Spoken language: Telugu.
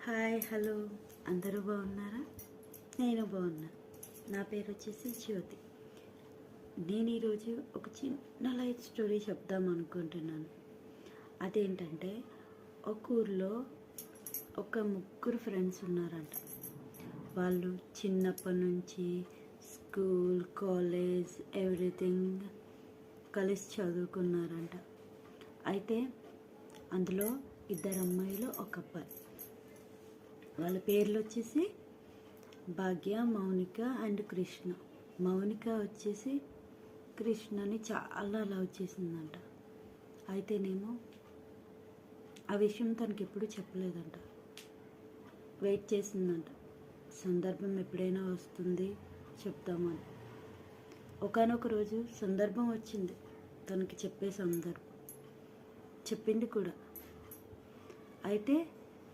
హాయ్ హలో అందరూ బాగున్నారా? నేను బాగున్నా. నా పేరు వచ్చేసి జ్యోతి. నేను ఈరోజు ఒక చిన్న లైఫ్ స్టోరీ చెప్దాం అనుకుంటున్నాను. అదేంటంటే, ఒక ఊర్లో ఒక ముగ్గురు ఫ్రెండ్స్ ఉన్నారంట. వాళ్ళు చిన్నప్పటి నుంచి స్కూల్, కాలేజ్, ఎవ్రీథింగ్ కలిసి చదువుకున్నారంట. అయితే అందులో ఇద్దరు అమ్మాయిలు, ఒక అబ్బాయి. వాళ్ళ పేర్లు వచ్చేసి భాగ్య, మౌనిక అండ్ కృష్ణ. మౌనిక వచ్చేసి కృష్ణని చాలా లవ్ చేసిందంట. అయితేనేమో ఆ విషయం తనకి ఎప్పుడు చెప్పలేదంట. వెయిట్ చేసిందంట, సందర్భం ఎప్పుడైనా వస్తుంది చెప్తామని. ఒకానొక రోజు సందర్భం వచ్చింది, తనకి చెప్పే సందర్భం చెప్పింది కూడా. అయితే